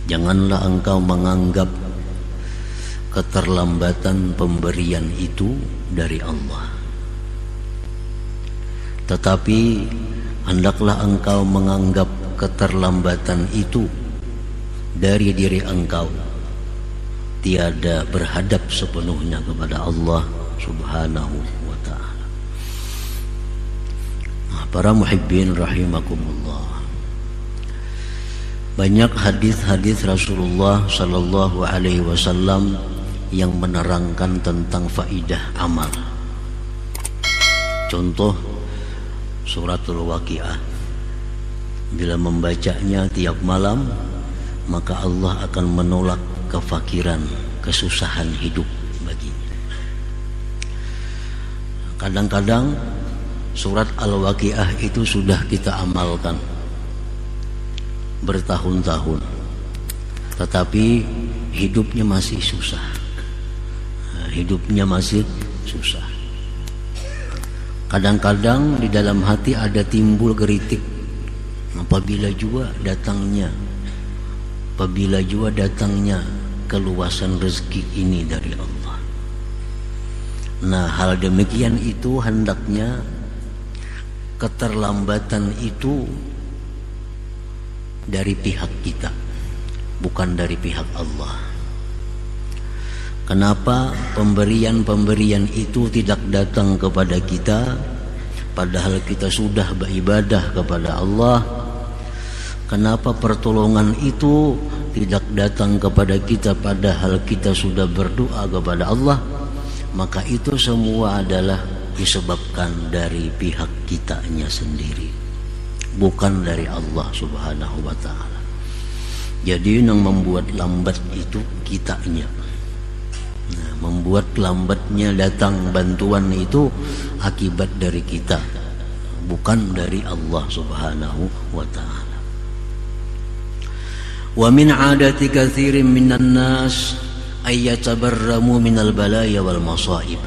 Janganlah engkau menganggap keterlambatan pemberian itu dari Allah, tetapi hendaklah engkau menganggap keterlambatan itu dari diri engkau, tiada berhadap sepenuhnya kepada Allah Subhanahu wa ta'ala. Para muhibbin rahimakumullah, banyak hadis-hadis Rasulullah sallallahu alaihi wasallam yang menerangkan tentang faidah amal. Contoh suratul Waqiah, bila membacanya tiap malam, maka Allah akan menolak kefakiran, kesusahan hidup baginya. Kadang-kadang surat Al-Waqiah itu sudah kita amalkan bertahun-tahun, tetapi hidupnya masih susah. Hidupnya masih susah. Kadang-kadang di dalam hati ada timbul geritik, apabila juga datangnya keluasan rezeki ini dari Allah. Nah, hal demikian itu hendaknya keterlambatan itu dari pihak kita, bukan dari pihak Allah. Kenapa pemberian-pemberian itu tidak datang kepada kita, padahal kita sudah beribadah kepada Allah? Kenapa pertolongan itu tidak datang kepada kita, padahal kita sudah berdoa kepada Allah? Maka itu semua adalah disebabkan dari pihak kitanya sendiri, bukan dari Allah Subhanahu wa ta'ala. Jadi yang membuat lambat itu kitanya. Nah, membuat lambatnya datang bantuan itu akibat dari kita, bukan dari Allah Subhanahu wa ta'ala. Wa min 'adati katsirin minan nas ay yatabarramu minal balaya wal masaib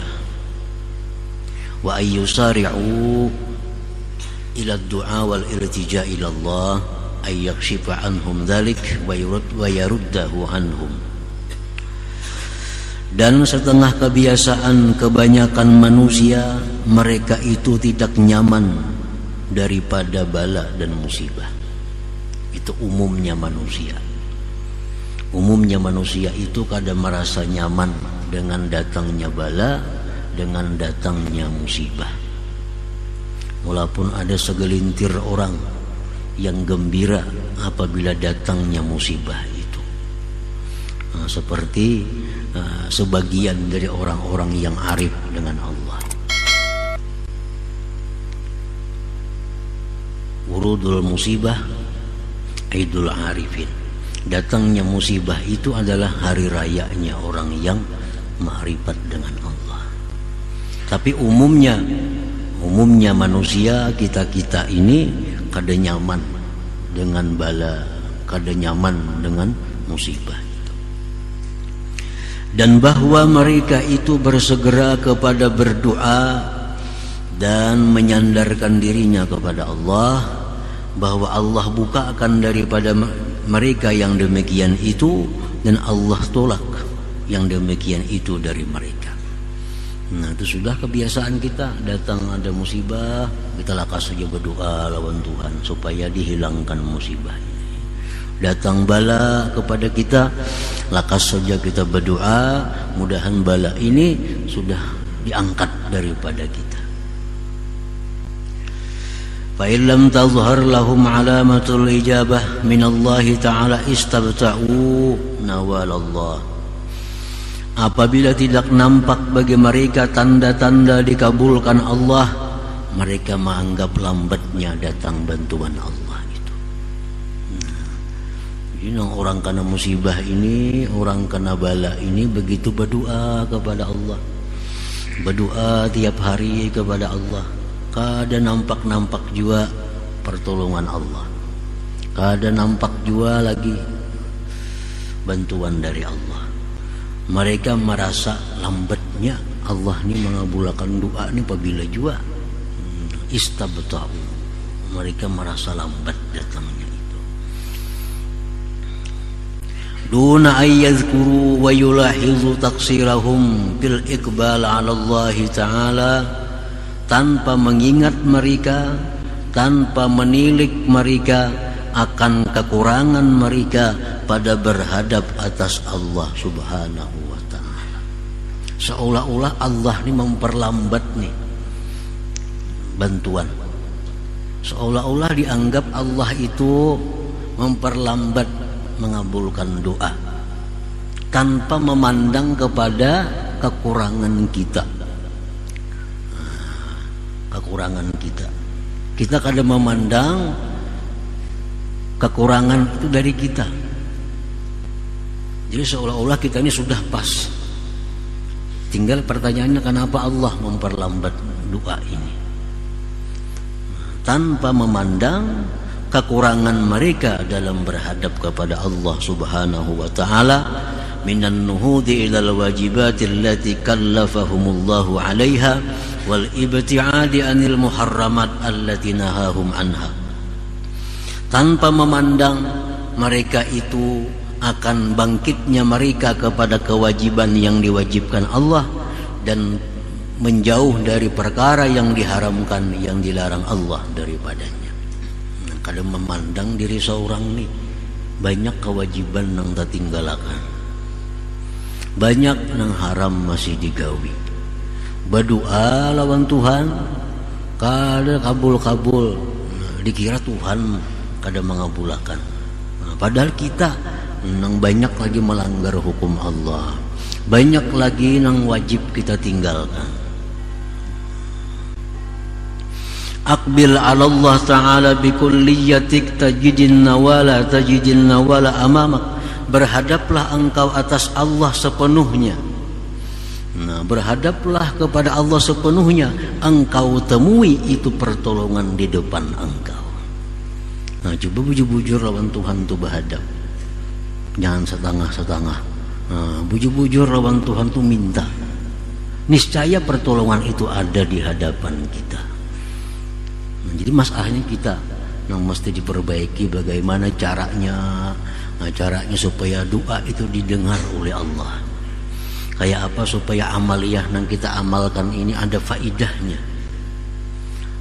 wa ay yusari'u ila ad-du'a wal iltija' ila Allah ay yakshifa anhum dhalik wa yaruddahu anhum. Dan setengah kebiasaan kebanyakan manusia, mereka itu tidak nyaman daripada bala dan musibah. Itu umumnya manusia. Umumnya manusia itu kadang merasa nyaman dengan datangnya bala, dengan datangnya musibah. Walaupun ada segelintir orang yang gembira apabila datangnya musibah itu. Nah, seperti sebagian dari orang-orang yang arif dengan Allah. Wurudul musibah Idul Arifin. Datangnya musibah itu adalah hari rayanya orang yang ma'rifat dengan Allah. Tapi umumnya manusia, kita ini kada nyaman dengan bala, kada nyaman dengan musibah. Dan bahwa mereka itu bersegera kepada berdoa dan menyandarkan dirinya kepada Allah, bahwa Allah bukakan daripada mereka yang demikian itu, dan Allah tolak yang demikian itu dari mereka. Nah, itu sudah kebiasaan kita. Datang ada musibah, kita lakas saja berdoa lawan Tuhan supaya dihilangkan musibah ini. Datang bala kepada kita, lakas saja kita berdoa, mudahan bala ini sudah diangkat daripada kita. Fa illam tazhar lahum alamatul ijabah min Allah taala istabta'u nawalallah. Apabila tidak nampak bagi mereka tanda-tanda dikabulkan Allah, mereka menganggap lambatnya datang bantuan Allah itu. Jadi orang kena musibah ini, orang kena bala ini begitu berdoa kepada Allah, berdoa tiap hari kepada Allah. Kada nampak-nampak juga pertolongan Allah, kada nampak juga lagi bantuan dari Allah. Mereka merasa lambatnya Allah ni mengabulkan doa ni apabila juga istabta'u. Mereka merasa lambat datangnya itu. duna ayyadhkuru wa yulahizu taqsirahum fil iqbal 'ala Allah Ta'ala, tanpa mengingat mereka, tanpa menilik mereka akan kekurangan mereka pada berhadap atas Allah Subhanahu wa Ta'ala. Seolah-olah Allah ini memperlambat nih bantuan, seolah-olah dianggap Allah itu memperlambat mengabulkan doa tanpa memandang kepada kekurangan kita. Kekurangan kita, kita kadang memandang kekurangan itu dari kita. Jadi seolah-olah kita ini sudah pas. Tinggal pertanyaannya, kenapa Allah memperlambat doa ini? Tanpa memandang kekurangan mereka dalam berhadap kepada Allah Subhanahu wa Ta'ala, minan nuhudi ilal wajibati allati kallafahumullahu 'alaiha wal ibti'adi anil muharramat allati nahahum anha. Tanpa memandang mereka itu akan bangkitnya mereka kepada kewajiban yang diwajibkan Allah dan menjauh dari perkara yang diharamkan, yang dilarang Allah daripadanya. Kadang memandang diri seorang nih banyak kewajiban yang tertinggalakan, banyak yang haram masih digawi. Berdoa lawan Tuhan kada kabul-kabul, dikira Tuhan kada mengabulkan. Padahal kita nang banyak lagi melanggar hukum Allah, banyak lagi nang wajib kita tinggalkan. Aqbil 'ala Allah Ta'ala bikulliyatik tajidin nawala amamak. Berhadaplah engkau atas Allah sepenuhnya. Nah, berhadaplah kepada Allah sepenuhnya, engkau temui itu pertolongan di depan engkau. Nah, coba bujur-bujur lawan Tuhan tuh berhadap, jangan setengah-setengah. Nah, bujur-bujur lawan Tuhan tuh minta, niscaya pertolongan itu ada di hadapan kita. Nah, jadi masalahnya kita yang mesti diperbaiki bagaimana caranya. Nah, caranya supaya doa itu didengar oleh Allah. Kayak apa supaya amaliyah yang kita amalkan ini ada faidahnya.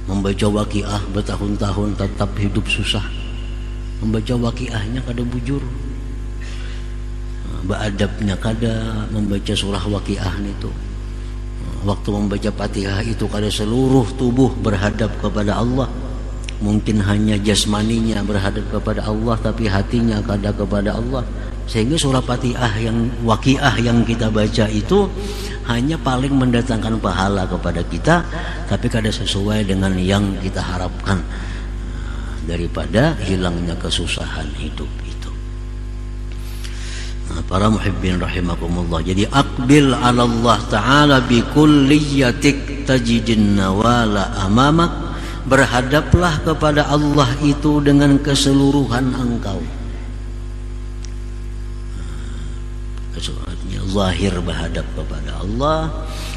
Membaca waqiah bertahun-tahun tetap hidup susah, membaca waqiahnya kada bujur. Beadabnya kada membaca surah waqiah itu. Waktu membaca Fatihah itu kada seluruh tubuh berhadap kepada Allah. Mungkin hanya jasmaninya berhadap kepada Allah, tapi hatinya kada kepada Allah. Sehingga surah Fatihah yang waqiah yang kita baca itu hanya paling mendatangkan pahala kepada kita, tapi kada sesuai dengan yang kita harapkan daripada hilangnya kesusahan hidup itu. Nah, para muhibbin rahimakumullah, jadi aqbil 'ala Allah Ta'ala bi kulliyatik tajidin nawala amamak. Berhadaplah kepada Allah itu dengan keseluruhan engkau. Artinya zahir berhadap kepada Allah,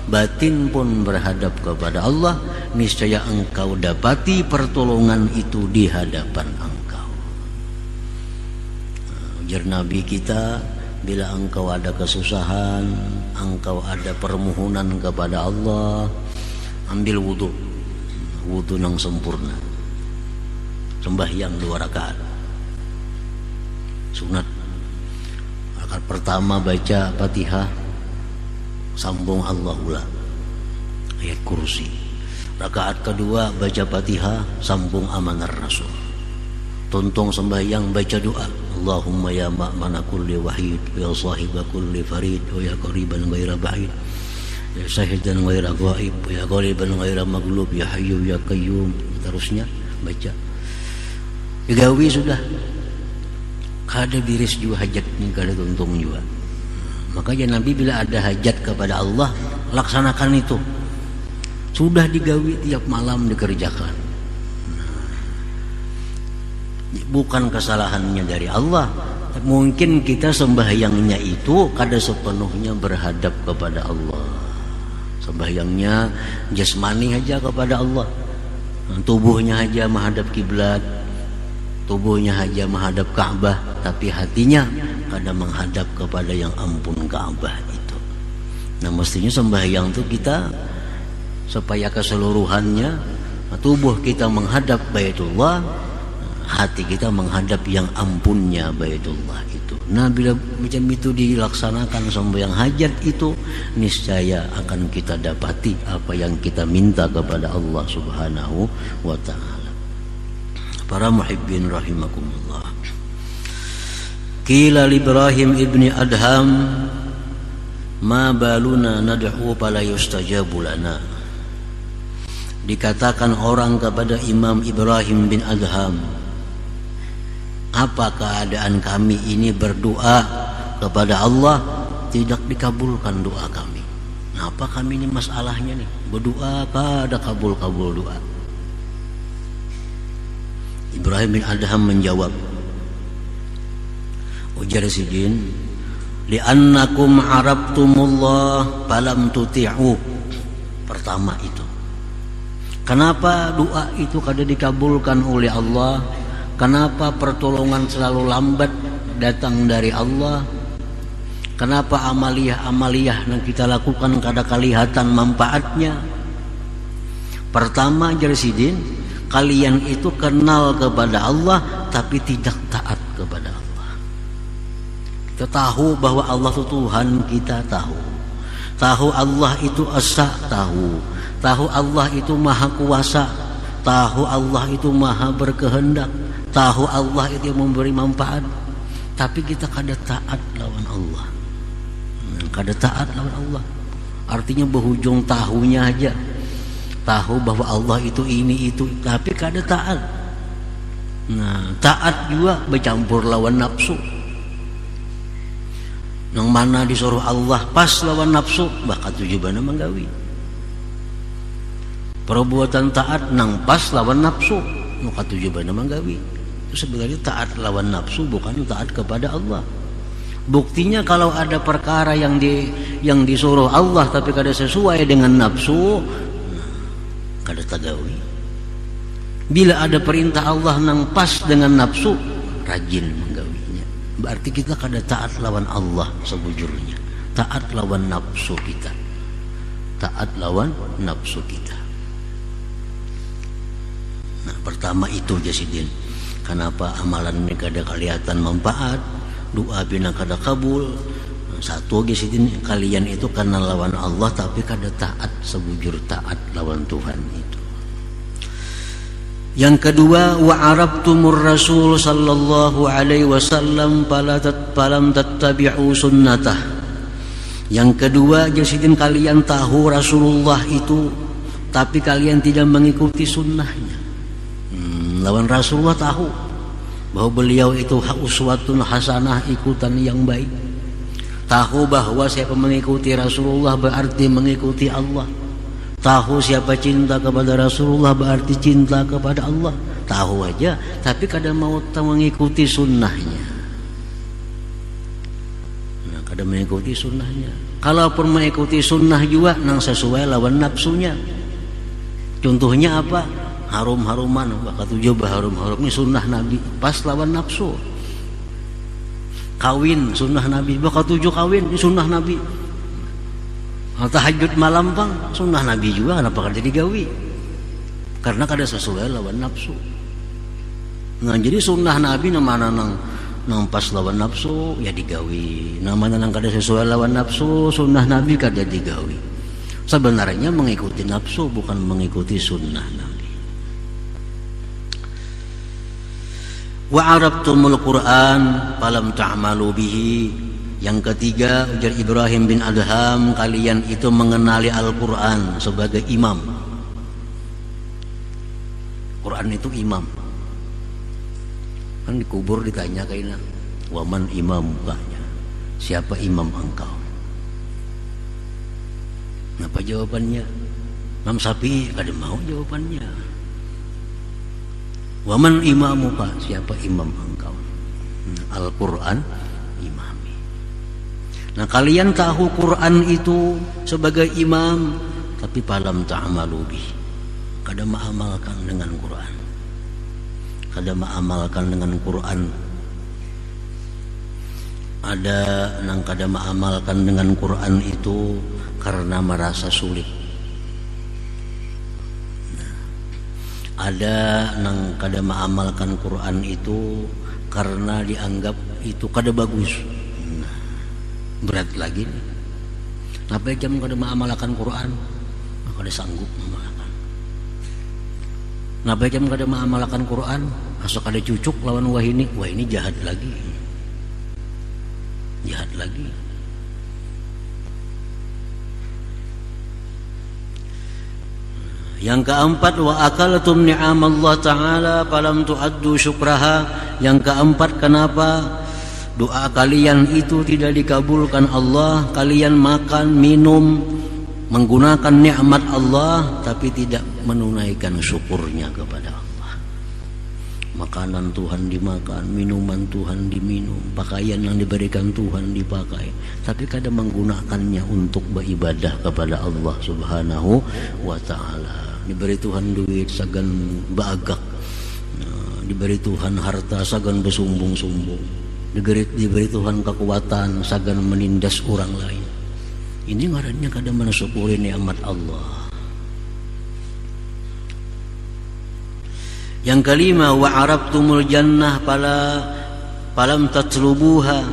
batin pun berhadap kepada Allah, niscaya engkau dapati pertolongan itu di hadapan engkau. Ujar Nabi kita, bila engkau ada kesusahan, engkau ada permohonan kepada Allah, ambil wudu yang sempurna, sembahyang 2 rakaat sunat. Rakaat pertama baca Fatihah, sambung Allahullah ayat kursi. Rakaat kedua baca Fatihah, sambung Amanar Rasul. Tuntung sembahyang baca doa, Allahumma ya ma'mana kulli wahid, ya sahiba kulli farid, ya qariban ghaira ba'id, ya syahidan ghaira ghaib, ya ghaliban ghaira maghlub, ya hayyu ya qayyum. Terusnya baca digawi sudah, kada biris juga hajatnya, kada tuntung juga. Makanya Nabi bila ada hajat kepada Allah, laksanakan itu. Sudah digawi tiap malam dikerjakan. Bukan kesalahannya dari Allah, mungkin kita sembahyangnya itu kada sepenuhnya berhadap kepada Allah. Sembahyangnya jasmani aja kepada Allah, tubuhnya aja menghadap kiblat, tubuhnya aja menghadap Ka'bah, tapi hatinya kada menghadap kepada yang ampun Ka'bah itu. Nah mestinya sembahyang itu kita supaya keseluruhannya tubuh kita menghadap Baitullah, hati kita menghadap yang ampunnya Baitullah itu. Nah bila macam itu dilaksanakan sembahyang hajat itu, niscaya akan kita dapati apa yang kita minta kepada Allah Subhanahu wa ta'ala. Para muhibbin rahimakumullah. Qila Ibrahim ibni Adham ma baluna nad'u fala yustajabu lana. Dikatakan orang kepada Imam Ibrahim bin Adham, apa keadaan kami ini berdoa kepada Allah tidak dikabulkan doa kami. Nah, apa kami ini masalahnya nih? Berdoa kada kabul-kabul doa. Ibrahim bin Adham menjawab, ujar Sidin, li'annakum arabtumullah falam tuti'u. Pertama itu, kenapa doa itu kada dikabulkan oleh Allah? Kenapa pertolongan selalu lambat datang dari Allah? Kenapa amaliyah-amaliyah yang kita lakukan kada kelihatan manfaatnya? Pertama, Jarsidin, kalian itu kenal kepada Allah tapi tidak taat kepada Allah. Kita tahu bahwa Allah itu Tuhan, kita tahu. Tahu Allah itu Esa, tahu Allah itu Maha Kuasa, tahu Allah itu Maha Berkehendak, tahu Allah itu yang memberi manfaat, tapi kita kada taat lawan Allah. Kada taat lawan Allah artinya berhujung tahunya aja, tahu bahwa Allah itu ini itu, tapi kada taat. Nah, taat juga bercampur lawan nafsu. Yang mana disuruh Allah pas lawan nafsu, bahkan tujuannya menggawi. Perbuatan taat nang pas lawan nafsu, maka tujuannya menggawi. Itu sebenarnya taat lawan nafsu, bukan taat kepada Allah. Buktinya kalau ada perkara yang disuruh Allah tapi kada sesuai dengan nafsu, kada tagawi. Bila ada perintah Allah nang pas dengan nafsu, rajin menggawinya. Berarti kita kada taat lawan Allah sebujurnya, taat lawan nafsu kita, taat lawan nafsu kita. Nah, pertama itu Jasidin, kenapa amalan ini kada kelihatan manfaat, doa bina kada kabul. Satu Jasidin, kalian itu karena lawan Allah tapi kada taat sebujur taat lawan Tuhan itu. Yang kedua, wa arabtumur rasul sallallahu alaihi wasallam falam tattabi'u sunnatah. Yang kedua Jasidin, kalian tahu Rasulullah itu tapi kalian tidak mengikuti sunnahnya. Lawan Rasulullah tahu bahwa beliau itu uswatun hasanah, ikutan yang baik. Tahu bahwa siapa mengikuti Rasulullah berarti mengikuti Allah. Tahu siapa cinta kepada Rasulullah berarti cinta kepada Allah. Tahu aja tapi kadang mau mengikuti sunnahnya. Nah, kadang mengikuti sunnahnya. Kalaupun mengikuti sunnah juga nang sesuai lawan nafsunya. Contohnya apa? Harum-haruman, bakal tujuh harum-harum ini sunnah Nabi, pas lawan nafsu. Kawin sunnah Nabi, bakal tujuh kawin ini sunnah Nabi. Tahajud malam bang, sunnah Nabi juga, kenapa kada digawi? Karena kada sesuai lawan nafsu. Nah jadi sunnah Nabi namanya nang pas lawan nafsu ya digawi, namanya nang kada sesuai lawan nafsu, sunnah Nabi kada digawi. Sebenarnya mengikuti nafsu bukan mengikuti sunnah Nabi. Wa arabtumul Qur'an falam ta'malu bihi. Yang ketiga, ujar Ibrahim bin Adham, kalian itu mengenali Al-Qur'an sebagai imam. Quran itu imam. Kan dikubur ditanya kaina, "Waman imamukanya?" Siapa imam engkau? Apa jawabannya? Imam Syafi'i kada mau jawabannya. Waman imamuka, siapa imam engkau? Al-Quran imami. Nah kalian tahu Quran itu sebagai imam, tapi falam ta'malu bih, kada mengamalkan dengan Quran, kada mengamalkan dengan Quran. Ada nang kada mengamalkan dengan Quran itu karena merasa sulit. Ada nang kada mengamalkan Quran itu karena dianggap itu kada bagus. Berat lagi nih. Kenapa jam kada mengamalkan Quran? Kada sanggup mengamalkan. Kenapa jam kada mengamalkan Quran? Asal kada cucuk lawan wah ini jahat lagi. Jahat lagi. Yang keempat, wa akalatum ni'amallah ta'ala falam tu'addu syukraha. Yang keempat, kenapa doa kalian itu tidak dikabulkan Allah? Kalian makan, minum, menggunakan nikmat Allah tapi tidak menunaikan syukurnya kepada Allah. Makanan Tuhan dimakan, minuman Tuhan diminum, pakaian yang diberikan Tuhan dipakai, tapi kadang menggunakannya untuk beribadah kepada Allah Subhanahu wa ta'ala. Diberi Tuhan duit sagan bagak, diberi Tuhan harta sagan bersumbung-sumbung, diberi Tuhan kekuatan sagan menindas orang lain. Ini ngarannya kadang mensyukuri nikmat Allah. Yang kelima, wa arabtumul jannah falam tatlubuha.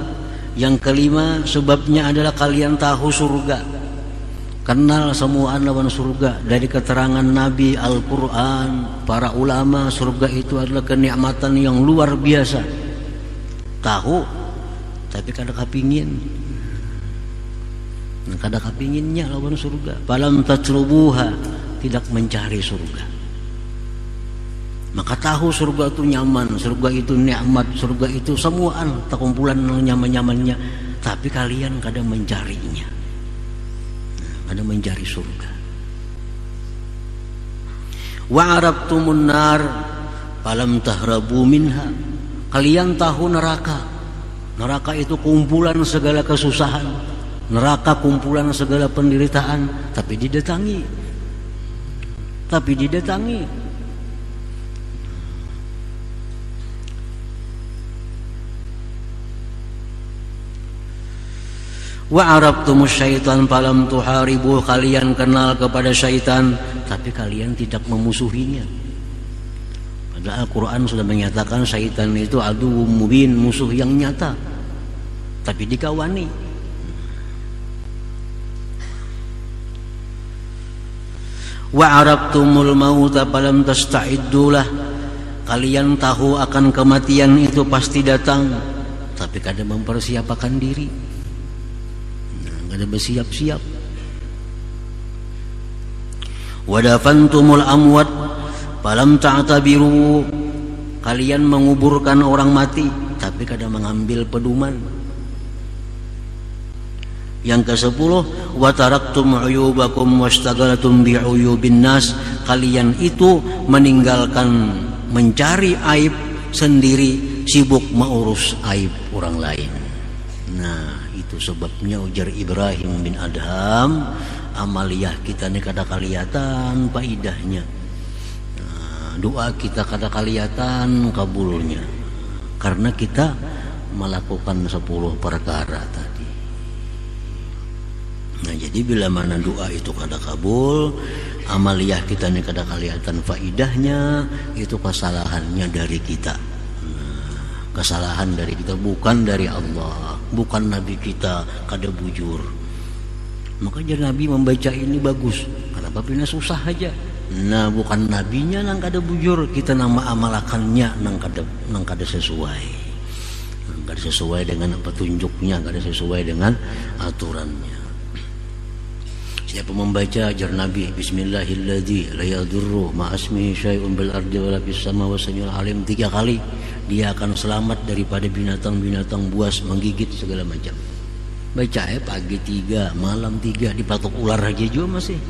Yang kelima, sebabnya adalah kalian tahu surga, kenal semua lawan surga. Dari keterangan Nabi, Al-Quran, para ulama, surga itu adalah kenikmatan yang luar biasa. Tahu, tapi kada kepingin. Kada kepinginnya lawan surga. Falam tatlubuha, tidak mencari surga. Maka tahu surga itu nyaman, surga itu nikmat, surga itu semuaan terkumpulan nyaman-nyamannya, tapi kalian kadang mencarinya, kadang mencari surga. Wa arabtumun nar falam tahrabu minha. Kalian tahu neraka. Neraka itu kumpulan segala kesusahan, neraka kumpulan segala penderitaan, tapi didatangi. Wa arabtumus syaitan falam tuharibu. Kalian kenal kepada syaitan tapi kalian tidak memusuhinya. Padahal Al-Quran sudah menyatakan syaitan itu aduwwum mubin, musuh yang nyata, tapi dikawani. Wa arabtumul mauta falam tasta'iddulah. Kalian tahu akan kematian itu pasti datang, tapi kadang mempersiapkan diri, kada bersiap-siap. Wadafantumul amwat falam ta'tabiru. Kalian menguburkan orang mati tapi kada mengambil pedoman. Yang ke-10, wa taraktum uyubakum wastaghaltum bi'uyubin nas. Kalian itu meninggalkan mencari aib sendiri, sibuk mengurus aib orang lain. Nah, itu sebabnya ujar Ibrahim bin Adham, amaliyah kita ini kada kelihatan faidahnya. Doa kita kada kelihatan kabulnya karena kita melakukan 10 perkara tadi. Nah, jadi bila mana doa itu kada kabul, amaliyah kita ini kada kelihatan faidahnya, itu kesalahannya dari kita. Kesalahan dari kita, bukan dari Allah, bukan Nabi kita kada bujur. Maka jadi Nabi membaca ini bagus, kenapa pina susah aja. Nah, bukan nabinya nang kada bujur, kita nama amalakannya nang kada sesuai, nang kada sesuai dengan petunjuknya, kada sesuai dengan aturannya. Siapa membaca ajar Nabi Bismillahilladzi la yadurru ma'asmihi syai'un bil ardi wala fis sama wa samiul alim 3 kali, dia akan selamat daripada binatang-binatang buas menggigit segala macam. Baca pagi 3, malam 3, dipatok ular aja juga masih.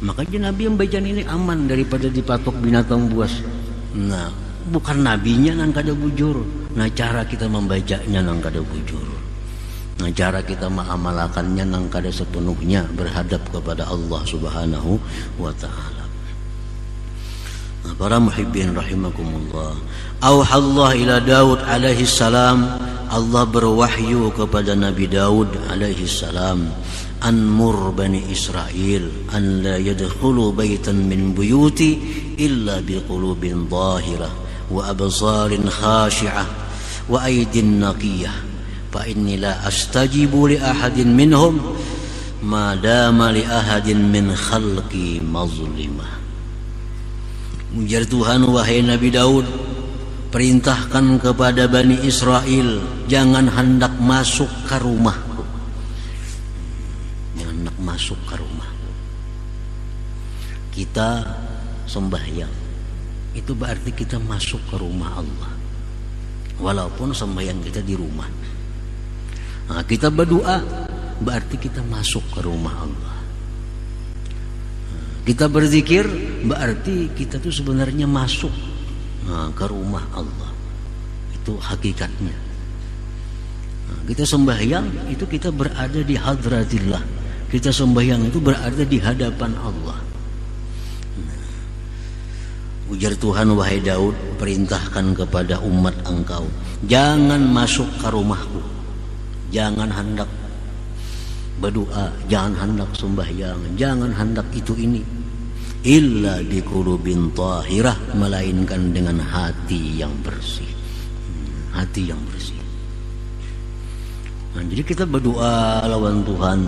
Makanya Nabi yang baca ini aman daripada dipatok binatang buas. Nah, bukan nabinya nang kada bujur. Nah, cara kita membacanya nang kada bujur. Nah, cara kita mengamalkannya nang kada sepenuhnya berhadap kepada Allah Subhanahu wa ta'ala. Para muhibbin rahimakumullah, auhallah ila Daud alaihi salam, Allah berwahyu kepada Nabi Daud alaihi salam, anmur bani Israel an la yadkhulu baitan min buyuti illa biqulubin dhahirah wa absarin khashi'ah wa aydin naqiyah fa inni la astajibu li ahadin minhum ma dama li ahadin min khalqi mazlimah. Ujar Tuhan, wahai Nabi Daud, perintahkan kepada Bani Israel, jangan hendak masuk ke rumahku. Jangan hendak masuk ke rumahku. Kita sembahyang, itu berarti kita masuk ke rumah Allah. Walaupun sembahyang kita di rumah. Nah, kita berdoa, berarti kita masuk ke rumah Allah. Kita berzikir, berarti kita tuh sebenarnya masuk ke rumah Allah. Itu hakikatnya. Kita sembahyang, itu kita berada di hadratillah. Kita sembahyang itu berada di hadapan Allah. Ujar Tuhan, wahai Daud, perintahkan kepada umat engkau, jangan masuk ke rumahku. Jangan hendak berdoa, jangan hendak sembahyang, jangan hendak itu ini, illa biqulubin tahirah, melainkan dengan hati yang bersih. Hati yang bersih. Nah, jadi kita berdoa lawan Tuhan,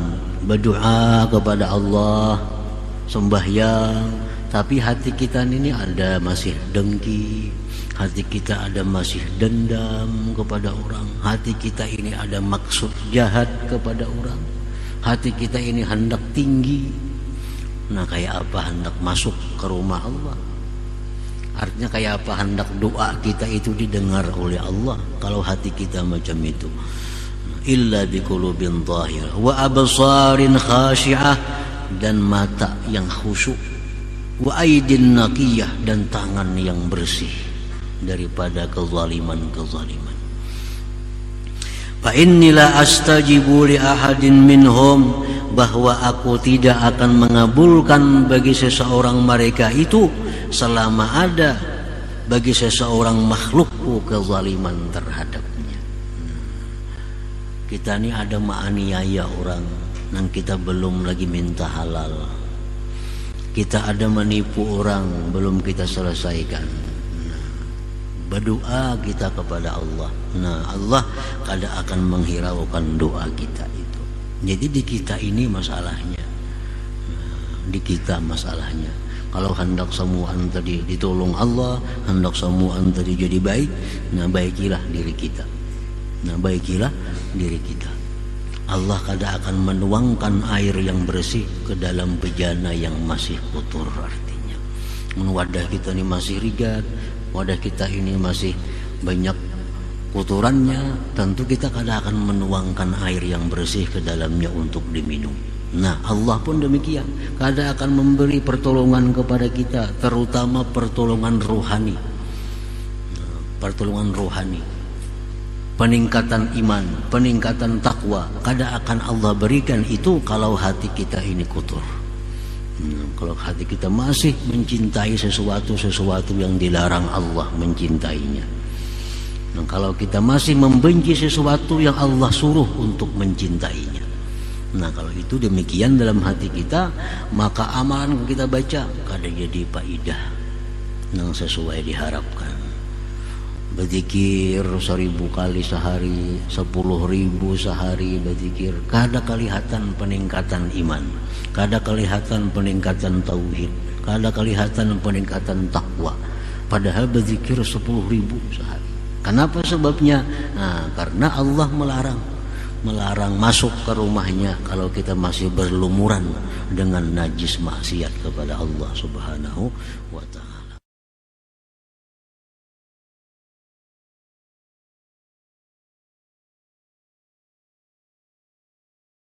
berdoa kepada Allah, sembahyang, tapi hati kita ini ada masih dengki, hati kita ada masih dendam kepada orang, hati kita ini ada maksud jahat kepada orang, hati kita ini hendak tinggi. Nah, kayak apa hendak masuk ke rumah Allah? Artinya kayak apa hendak doa kita itu didengar oleh Allah kalau hati kita macam itu. Illa biqulubin dhahirah wa absarin khashi'ah, dan mata yang khusyuk, wa aydin naqiyah, dan tangan yang bersih daripada kezaliman-kezaliman. Fa inni la astajibu li ahadin minhum, bahwa aku tidak akan mengabulkan bagi seseorang mereka itu selama ada bagi seseorang makhlukku kezaliman terhadapnya. Kita ini ada menganiaya orang yang kita belum lagi minta halal. Kita ada menipu orang belum kita selesaikan. Berdoa kita kepada Allah. Nah, Allah kadang akan menghiraukan doa kita itu. Jadi di kita ini masalahnya. Di kita masalahnya. Kalau hendak semua tadi ditolong Allah, hendak semua tadi jadi baik, nah baikilah diri kita. Nah, baikilah diri kita. Allah kadang akan menuangkan air yang bersih ke dalam bejana yang masih kotor, artinya. Wadah kita ini masih rigat, wadah kita ini masih banyak kotorannya, tentu kita kadang akan menuangkan air yang bersih ke dalamnya untuk diminum. Nah, Allah pun demikian, kadang akan memberi pertolongan kepada kita, terutama pertolongan rohani. Pertolongan rohani, peningkatan iman, peningkatan takwa, kadang akan Allah berikan itu kalau hati kita ini kotor. Kalau hati kita masih mencintai sesuatu yang dilarang Allah mencintainya. Nah, kalau kita masih membenci sesuatu yang Allah suruh untuk mencintainya. Nah, kalau itu demikian dalam hati kita, maka amalan kita baca kadang jadi faidah yang sesuai diharapkan. Berzikir 1000 kali sehari, 10.000 sehari berzikir, kada kelihatan peningkatan iman, kada kelihatan peningkatan tauhid, kada kelihatan peningkatan takwa. Padahal berzikir 10.000 sehari. Kenapa sebabnya? Nah, karena Allah melarang masuk ke rumahnya kalau kita masih berlumuran dengan najis maksiat kepada Allah Subhanahu wa ta'ala.